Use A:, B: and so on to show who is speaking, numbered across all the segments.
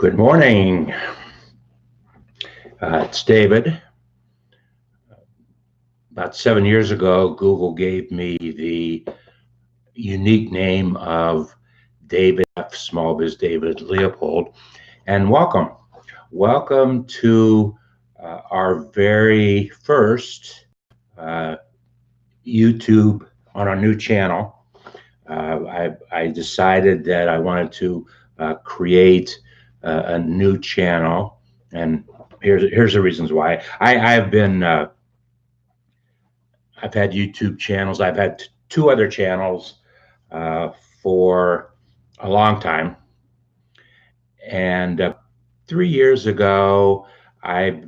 A: Good morning. It's David. About 7 years ago, Google gave me the unique name of David F. Small Biz David Leopold. And welcome. Welcome to our very first YouTube on our new channel. I decided that I wanted to create a new channel, and here's the reasons why. I've had YouTube channels. I've had two other channels for a long time, and 3 years ago I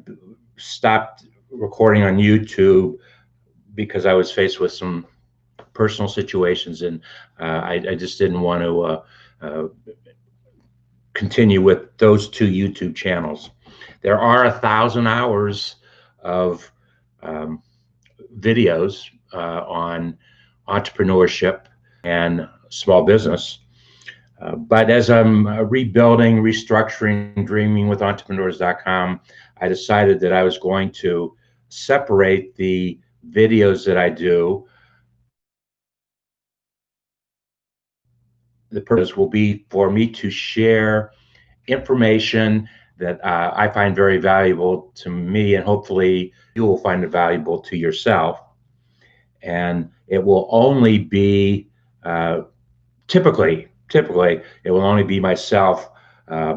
A: stopped recording on YouTube because I was faced with some personal situations, and I just didn't want to continue with those two YouTube channels. There are 1,000 hours of videos on entrepreneurship and small business. But as I'm rebuilding, restructuring, dreamingwithentrepreneurs.com, I decided that I was going to separate the videos that I do. The purpose will be for me to share information that I find very valuable to me, and hopefully you will find it valuable to yourself. And it will only be typically it will only be myself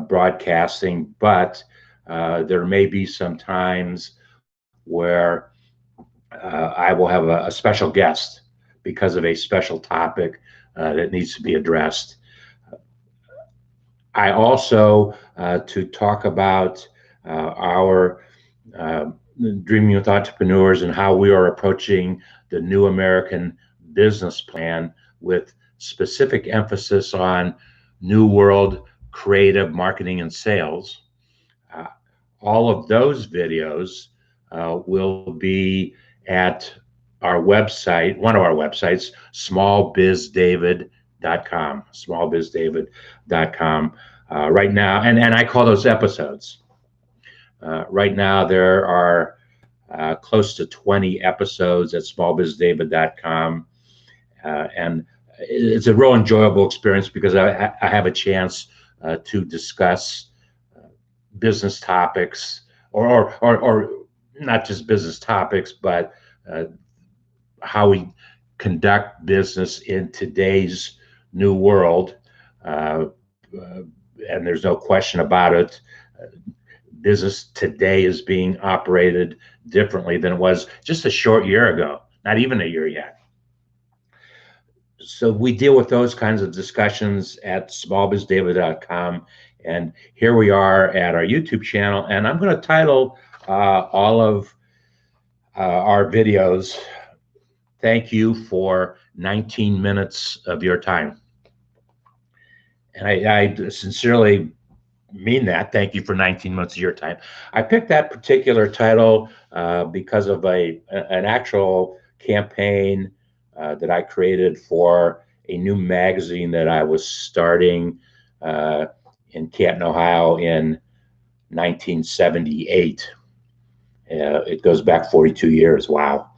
A: broadcasting, but there may be some times where I will have a special guest because of a special topic that needs to be addressed. I also, to talk about our Dreaming with Entrepreneurs and how we are approaching the New American Business Plan with specific emphasis on New World creative marketing and sales. All of those videos will be at our website, one of our websites, smallbizdavid.com, right now, and I call those episodes. Right now, there are close to 20 episodes at smallbizdavid.com, and it's a real enjoyable experience because I have a chance to discuss business topics, or not just business topics, but how we conduct business in today's new world. And there's no question about it. Business today is being operated differently than it was just a short year ago, not even a year yet. So we deal with those kinds of discussions at smallbizdavid.com. And here we are at our YouTube channel. And I'm going to title all of our videos, "Thank you for 19 minutes of your time." And I sincerely mean that. Thank you for 19 minutes of your time. I picked that particular title because of an actual campaign that I created for a new magazine that I was starting in Canton, Ohio in 1978. It goes back 42 years. Wow.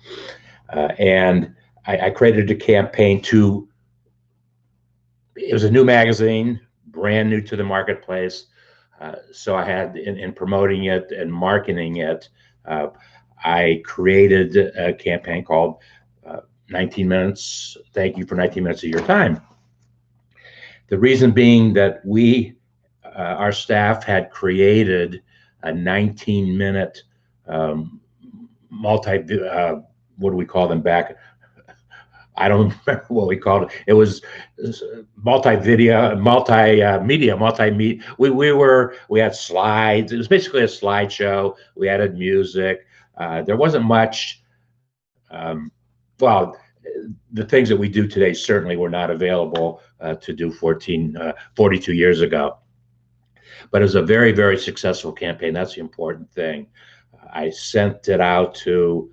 A: And I created a campaign it was a new magazine, brand new to the marketplace. So I had, in promoting it and marketing it, I created a campaign called 19 minutes, thank you for 19 minutes of your time. The reason being that our staff had created a 19-minute what do we call them back? I don't remember what we called it. It was multimedia. We had slides. It was basically a slideshow. We added music. There wasn't much. Well, the things that we do today certainly were not available to do 42 years ago. But it was a very, very successful campaign. That's the important thing. I sent it out to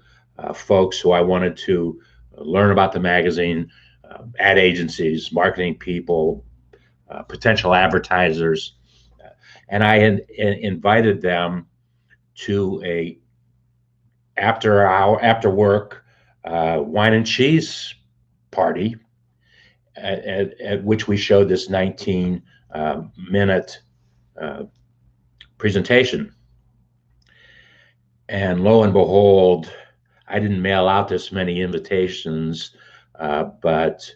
A: folks who I wanted to learn about the magazine, ad agencies, marketing people, potential advertisers. and I had invited them to a after work wine and cheese party at which we showed this 19-minute presentation. And lo and behold, I didn't mail out this many invitations, but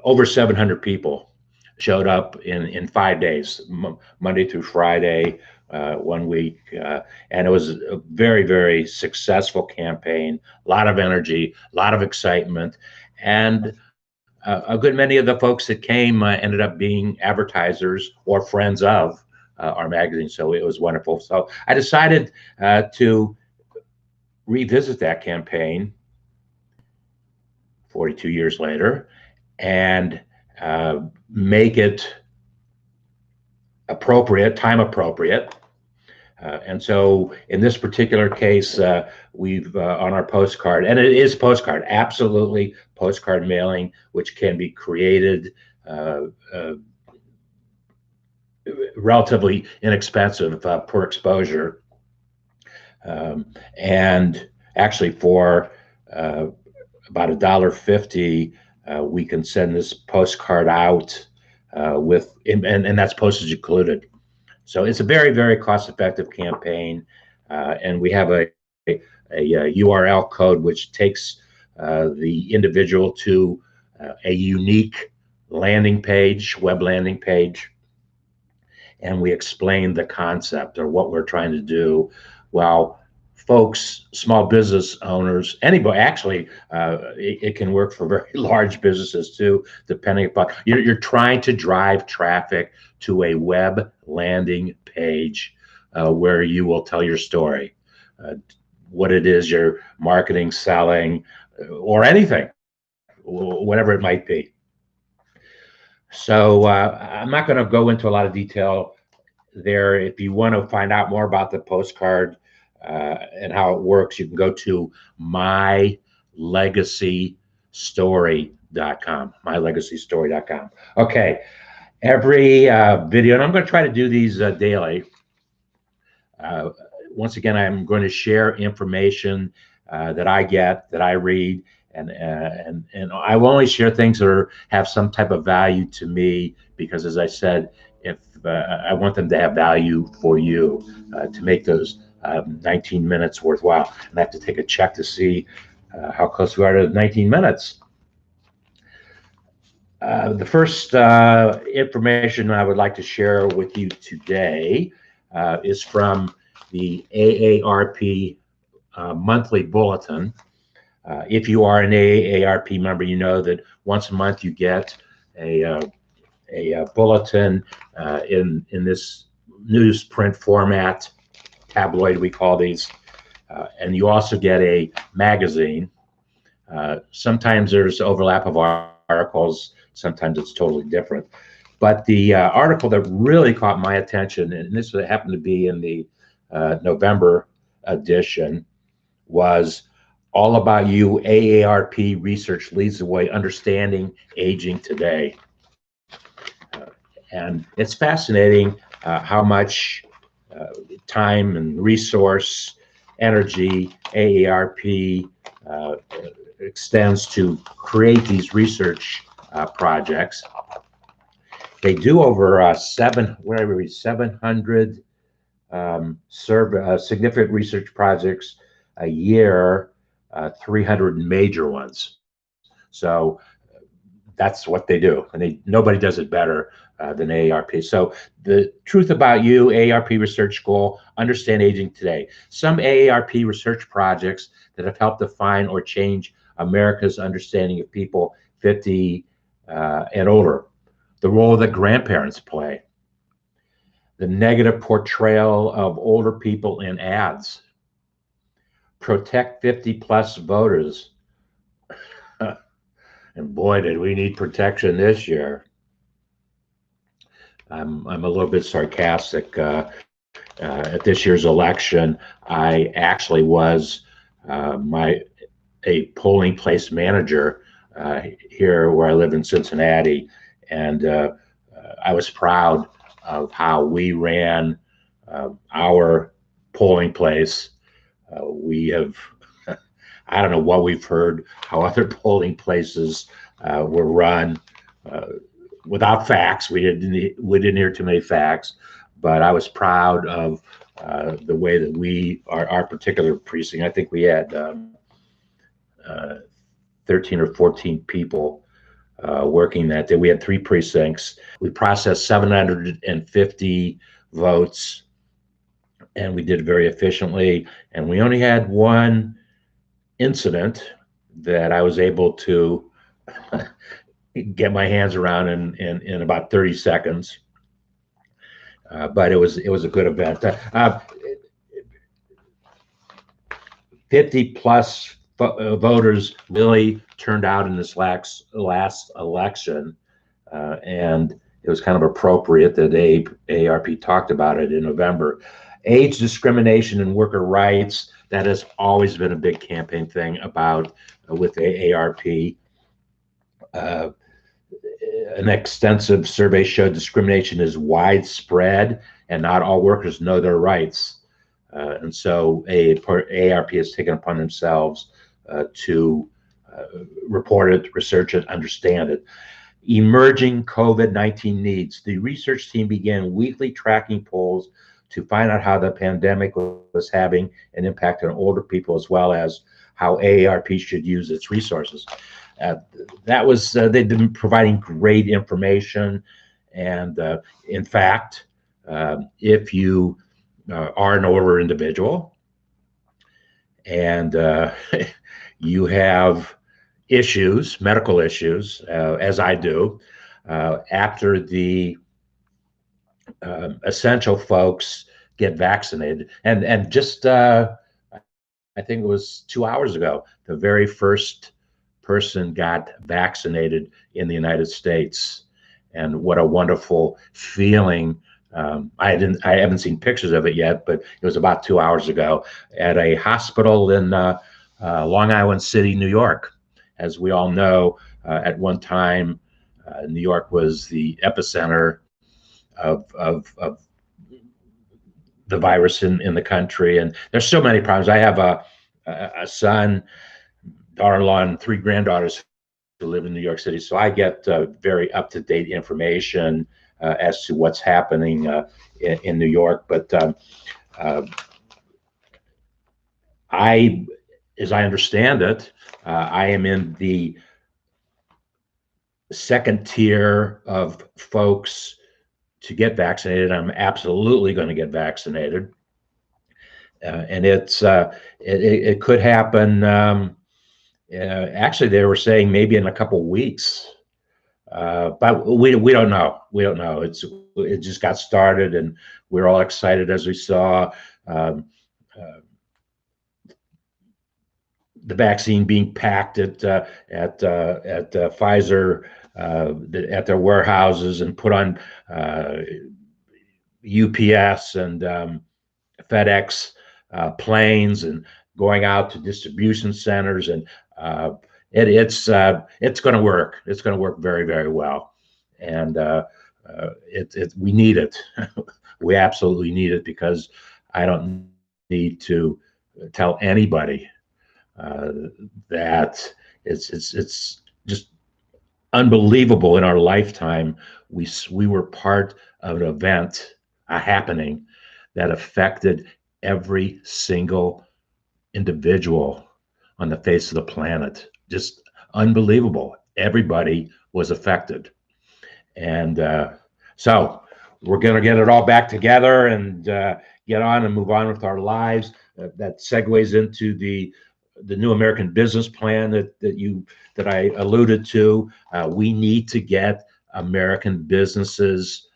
A: over 700 people showed up in 5 days, Monday through Friday, 1 week. And it was a very, very successful campaign, a lot of energy, a lot of excitement. And a good many of the folks that came ended up being advertisers or friends of our magazine. So it was wonderful. So I decided to revisit that campaign 42 years later and make it appropriate, time appropriate. And so in this particular case, we've on our postcard, and it is postcard, absolutely postcard mailing, which can be created relatively inexpensive per exposure. And actually for about $1.50, we can send this postcard out with, and that's postage included. So it's a very, very cost-effective campaign, and we have a URL code which takes the individual to a unique landing page, web landing page, and we explain the concept or what we're trying to do. Well, folks, small business owners, anybody, actually, it can work for very large businesses too, depending upon, you're trying to drive traffic to a web landing page where you will tell your story, what it is you're marketing, selling, or anything, whatever it might be. So I'm not going to go into a lot of detail there. If you want to find out more about the postcard and how it works, you can go to mylegacystory.com, mylegacystory.com. Okay, every video, and I'm going to try to do these daily. Once again, I'm going to share information that I get, that I read, and I will only share things that have some type of value to me, because as I said, if I want them to have value for you, to make those 19 minutes worthwhile. And I have to take a check to see how close we are to 19 minutes. The first information I would like to share with you today is from the AARP monthly bulletin. If you are an AARP member, you know that once a month you get a bulletin in this newsprint format, tabloid we call these, and you also get a magazine. Sometimes there's overlap of articles, sometimes it's totally different. But the article that really caught my attention, and this happened to be in the November edition, was All About You, AARP Research Leads the Way, Understanding Aging Today. And it's fascinating how much time and resource, energy, AARP extends to create these research projects. They do over 700 significant research projects a year, 300 major ones. So that's what they do, and nobody does it better than AARP. So the truth about you, AARP Research Goal, Understand Aging Today. Some AARP research projects that have helped define or change America's understanding of people 50 and older. The role that grandparents play. The negative portrayal of older people in ads. Protect 50+ voters. And boy, did we need protection this year. I'm a little bit sarcastic. At this year's election, I actually was a polling place manager here where I live in Cincinnati, and I was proud of how we ran our polling place. We have, I don't know what we've heard, how other polling places were run without facts. We didn't hear too many facts, but I was proud of the way that our particular precinct. I think we had 13 or 14 people working that day. We had 3 precincts. We processed 750 votes, and we did it very efficiently. And we only had one incident that I was able to get my hands around in about 30 seconds. But it was a good event. 50 plus voters really turned out in this last election, and it was kind of appropriate that AARP talked about it in November. Age discrimination and worker rights, that has always been a big campaign thing about with AARP. An extensive survey showed discrimination is widespread and not all workers know their rights. And so AARP has taken upon themselves to report it, research it, understand it. Emerging COVID-19 needs. The research team began weekly tracking polls to find out how the pandemic was having an impact on older people, as well as how AARP should use its resources. They've been providing great information. And in fact, if you are an older individual and you have issues, medical issues, as I do, after the essential folks get vaccinated, and just I think it was 2 hours ago, the very first person got vaccinated in the United States, and what a wonderful feeling. I haven't seen pictures of it yet, but it was about 2 hours ago at a hospital in Long Island City, New York. As we all know, at one time, New York was the epicenter of the virus in the country, and there's so many problems. I have a son, daughter-in-law, and 3 granddaughters who live in New York City, so I get very up-to-date information as to what's happening in New York. But as I understand it, I am in the second tier of folks to get vaccinated. I'm absolutely going to get vaccinated, and it could happen. Actually, they were saying maybe in a couple weeks, but we don't know. We don't know. It just got started, and we're all excited as we saw the vaccine being packed at Pfizer at their warehouses and put on UPS and FedEx planes and going out to distribution centers, and it's going to work. It's going to work very, very well, and we need it. We absolutely need it, because I don't need to tell anybody that it's just unbelievable. In our lifetime, we were part of an event, a happening that affected every single individual on the face of the planet. Just unbelievable. Everybody was affected, and so we're going to get it all back together and get on and move on with our lives. That segues into the new American business plan that I alluded to. We need to get American businesses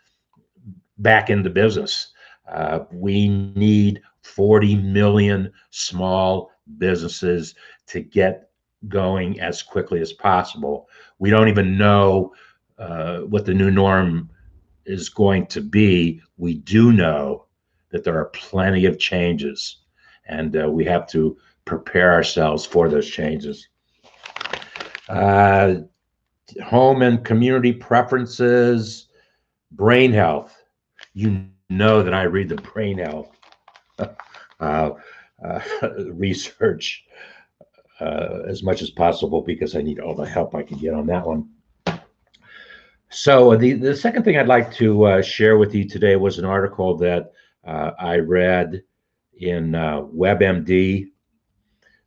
A: back into business. We need 40 million small businesses to get going as quickly as possible. We don't even know what the new norm is going to be. We do know that there are plenty of changes, and we have to prepare ourselves for those changes. Home and community preferences. Brain health. You know that I read the brain health uh, research as much as possible because I need all the help I can get on that one. So the second thing I'd like to share with you today was an article that I read in WebMD.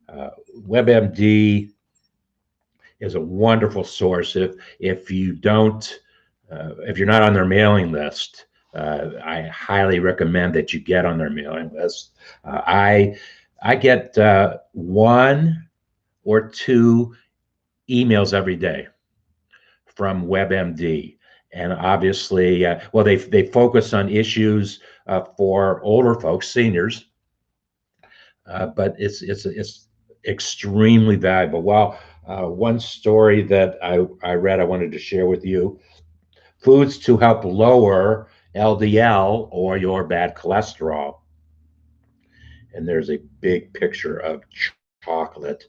A: Uh, WebMD is a wonderful source. If you don't, if you're not on their mailing list, I highly recommend that you get on their mailing list. I get one or two emails every day from WebMD, and obviously, well, they focus on issues for older folks, seniors, but it's extremely valuable. Well, one story that I read I wanted to share with you: foods to help lower LDL or your bad cholesterol. And there's a big picture of chocolate.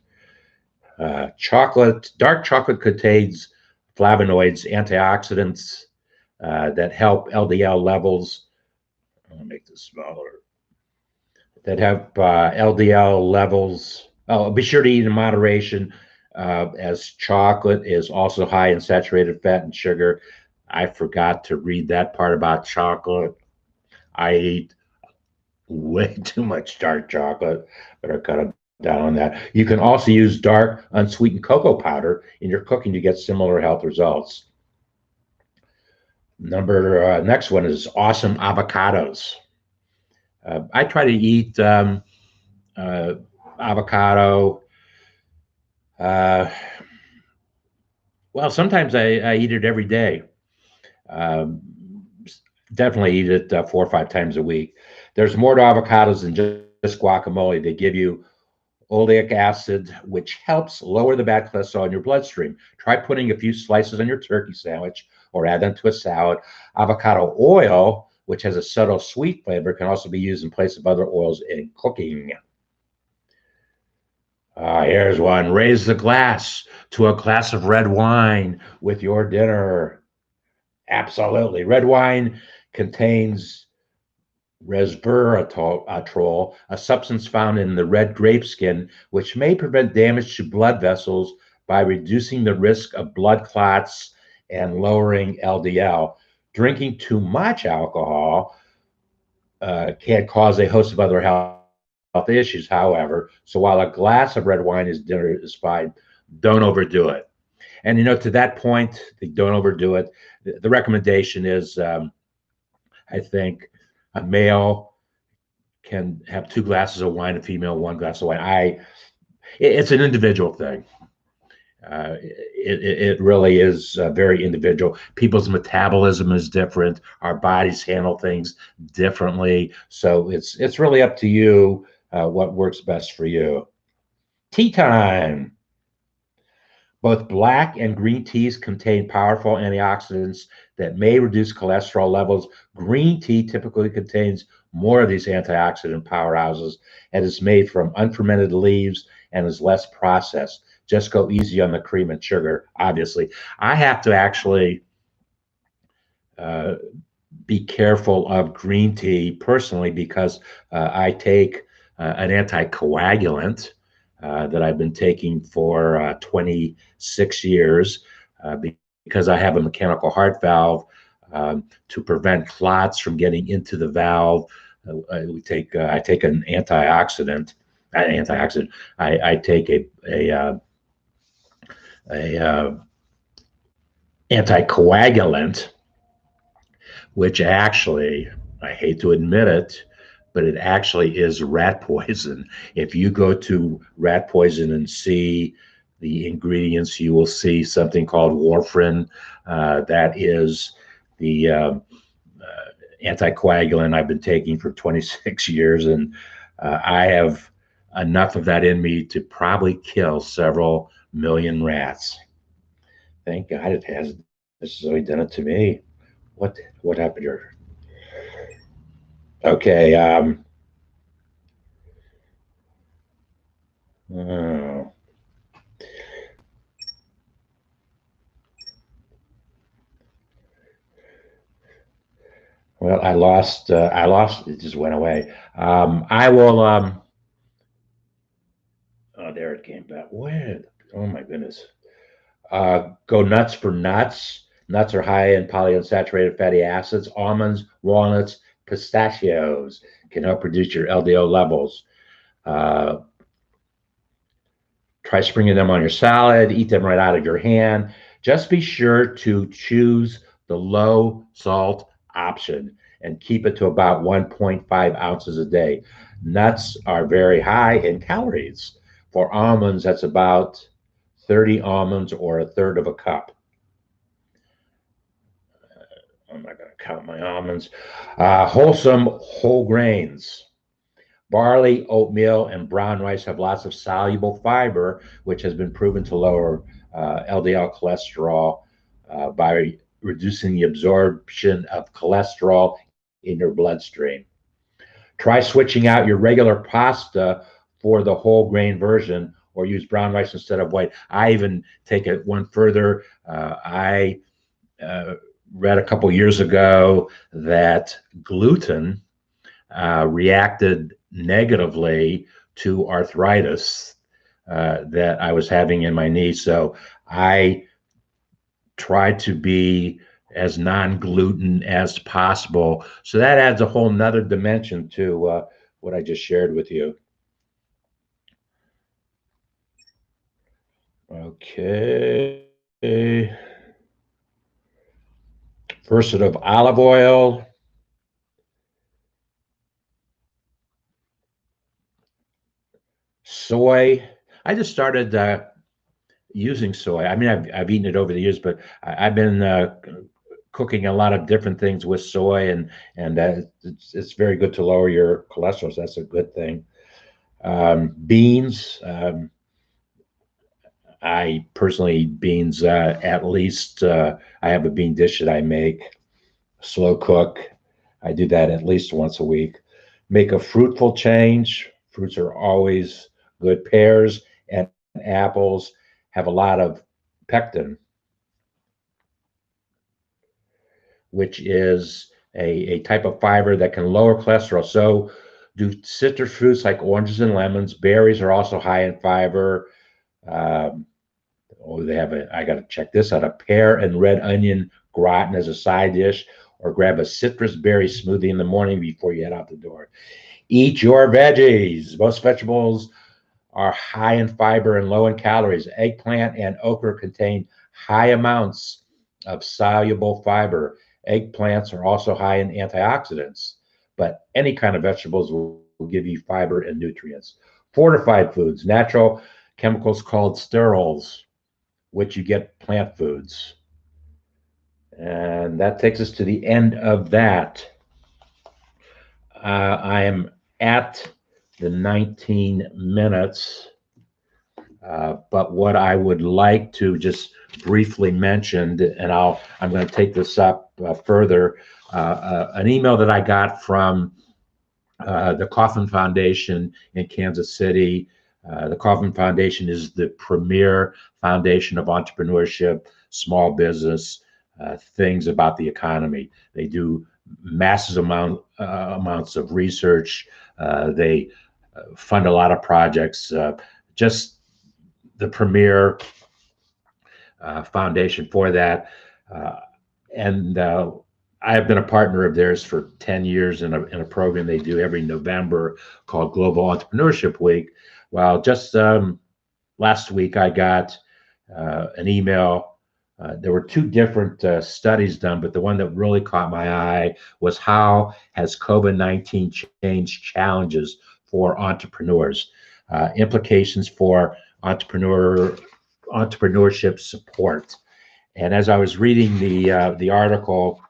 A: Dark chocolate contains flavonoids, antioxidants that help LDL levels. I'll make this smaller. That have LDL levels. Oh, be sure to eat in moderation, as chocolate is also high in saturated fat and sugar. I forgot to read that part about chocolate. I eat way too much dark chocolate, but I cut down on that. You can also use dark, unsweetened cocoa powder in your cooking to get similar health results. Next one is awesome avocados. I try to eat uh, avocado. Uh, well, sometimes I eat it every day. Um, Definitely eat it 4 or 5 times a week. There's more to avocados than just guacamole. They give you oleic acid, which helps lower the bad cholesterol in your bloodstream. Try putting a few slices on your turkey sandwich or add them to a salad. Avocado oil, which has a subtle sweet flavor, can also be used in place of other oils in cooking. Here's one. Raise the glass to a glass of red wine with your dinner. Absolutely. Red wine contains resveratrol, a substance found in the red grape skin, which may prevent damage to blood vessels by reducing the risk of blood clots and lowering LDL. Drinking too much alcohol can cause a host of other health issues, however. So while a glass of red wine is dinner is fine, don't overdo it. And to that point, don't overdo it. The recommendation is, I think, a male can have 2 glasses of wine, a female 1 glass of wine. It's an individual thing. It really is very individual. People's metabolism is different. Our bodies handle things differently. So it's really up to you what works best for you. Tea time. Both black and green teas contain powerful antioxidants that may reduce cholesterol levels. Green tea typically contains more of these antioxidant powerhouses and is made from unfermented leaves and is less processed. Just go easy on the cream and sugar, obviously. I have to actually uh, be careful of green tea personally because I take an anticoagulant that I've been taking for 26 years because I have a mechanical heart valve to prevent clots from getting into the valve. I take an antioxidant. I take a anticoagulant, which actually, I hate to admit it, but it actually is rat poison. If you go to rat poison and see the ingredients, you will see something called warfarin. That is the anticoagulant I've been taking for 26 years, and I have enough of that in me to probably kill several million rats. Thank God it hasn't necessarily done it to me. What happened here? Okay. Oh, Well, I lost. I lost. It just went away. I will. Oh, there it came back. Where? Oh my goodness. Go nuts for nuts. Nuts are high in polyunsaturated fatty acids. Almonds, walnuts, pistachios can help reduce your LDL levels. Uh, Try sprinkling them on your salad. Eat them right out of your hand. Just be sure to choose the low salt option and keep it to about 1.5 ounces a day. Nuts are very high in calories. For almonds, that's about 30 almonds or a third of a cup. I'm not going to count my almonds. Wholesome whole grains. Barley, oatmeal, and brown rice have lots of soluble fiber, which has been proven to lower LDL cholesterol by reducing the absorption of cholesterol in your bloodstream. Try switching out your regular pasta for the whole grain version or use brown rice instead of white. I even take it one further. I read a couple years ago that gluten reacted negatively to arthritis that I was having in my knee. So I tried to be as non-gluten as possible. So that adds a whole nother dimension to what I just shared with you. Okay. Versatile olive oil. Soy. I just started using soy. I mean, I've eaten it over the years, but I've been cooking a lot of different things with soy, and it's very good to lower your cholesterol. So that's a good thing. Beans. I personally eat beans at least. I have a bean dish that I make, slow cook. I do that at least once a week. Make a fruitful change. Fruits are always good. Pears and apples have a lot of pectin, which is a type of fiber that can lower cholesterol. So do citrus fruits like oranges and lemons. Berries are also high in fiber. Um, they have I got to check this out, a pear and red onion gratin as a side dish, or grab a citrus berry smoothie in the morning before you head out the door. Eat your veggies. Most vegetables are high in fiber and low in calories. Eggplant and okra contain high amounts of soluble fiber. Eggplants are also high in antioxidants, but any kind of vegetables will give you fiber and nutrients. Fortified foods, natural chemicals called sterols, which you get plant foods. And that takes us to the end of that. I am at the 19 minutes. But what I would like to just briefly mention, and I'm going to take this up further, an email that I got from the Kauffman Foundation in Kansas City. The Kauffman Foundation is the premier foundation of entrepreneurship, small business, things about the economy. They do massive amounts of research. They fund a lot of projects. Just the premier foundation for that. And I have been a partner of theirs for 10 years in a program they do every November called Global Entrepreneurship Week. Well, just last week I got an email. There were two different studies done, but the one that really caught my eye was how has COVID-19 changed challenges for entrepreneurs, implications for entrepreneurship support. And as I was reading the article,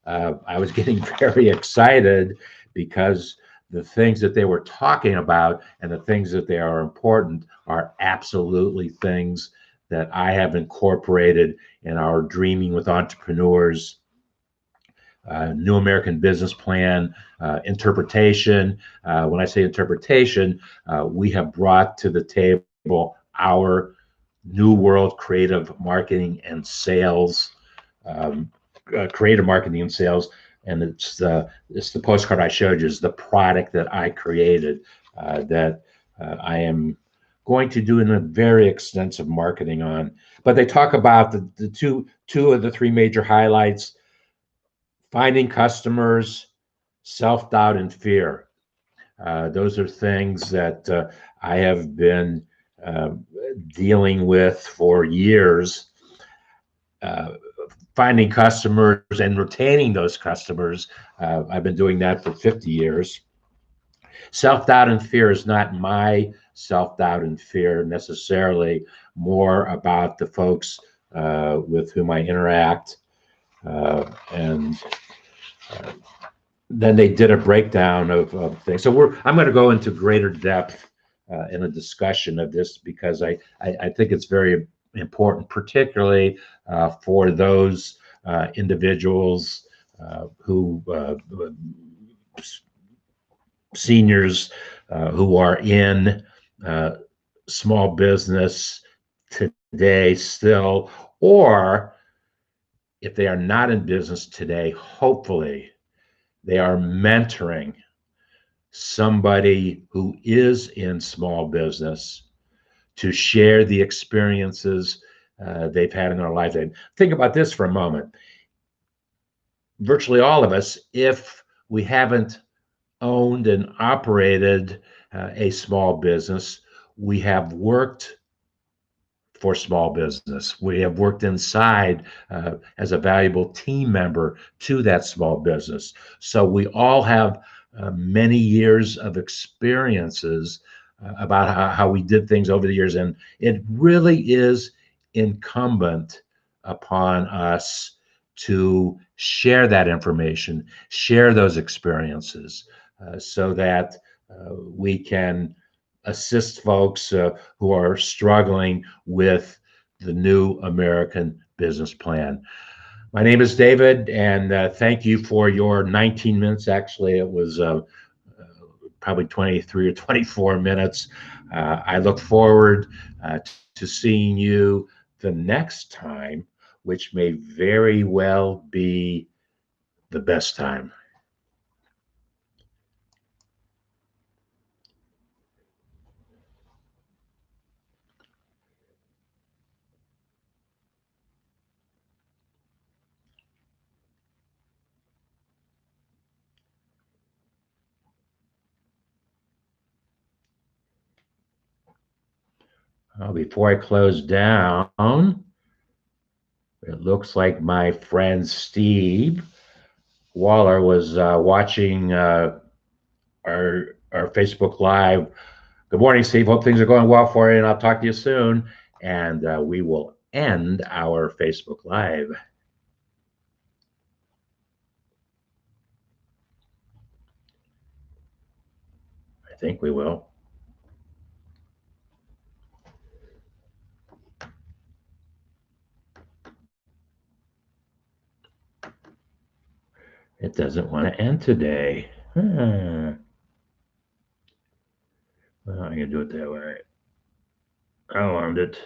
A: I was getting very excited because the things that they were talking about and the things that they are important are absolutely things that I have incorporated in our Dreaming with Entrepreneurs New American Business Plan interpretation. When I say interpretation, we have brought to the table our New World Creative Marketing and Sales, creative marketing and sales and it's the postcard I showed you, is the product that I created, that I am going to do in a very extensive marketing on. But they talk about the two of the three major highlights: finding customers, self doubt, and fear. Those are things that I have been uh, dealing with for years. Uh, Finding customers and retaining those customers. I've been doing that for 50 years. Self doubt and fear is not my self doubt and fear necessarily, more about the folks with whom I interact. And then they did a breakdown of things. So I'm going to go into greater depth in a discussion of this, because I think it's very important, particularly for those individuals who seniors who are in uh, small business today still, or if they are not in business today, hopefully they are mentoring somebody who is in small business to share the experiences they've had in their life. And think about this for a moment. Virtually all of us, if we haven't owned and operated a small business, we have worked for small business. We have worked inside as a valuable team member to that small business. So we all have many years of experiences about how we did things over the years. And it really is incumbent upon us to share that information, share those experiences, so that we can assist folks who are struggling with the new American business plan. My name is David, and thank you for your 19 minutes. Actually, it was probably 23 or 24 minutes. I look forward to seeing you the next time, which may very well be the best time. Before I close down, it looks like my friend Steve Waller was watching our Facebook Live. Good morning, Steve. Hope things are going well for you, and I'll talk to you soon. And we will end our Facebook Live. I think we will. It doesn't want to end today. Well, I'm going to do it that way. I alarmed it.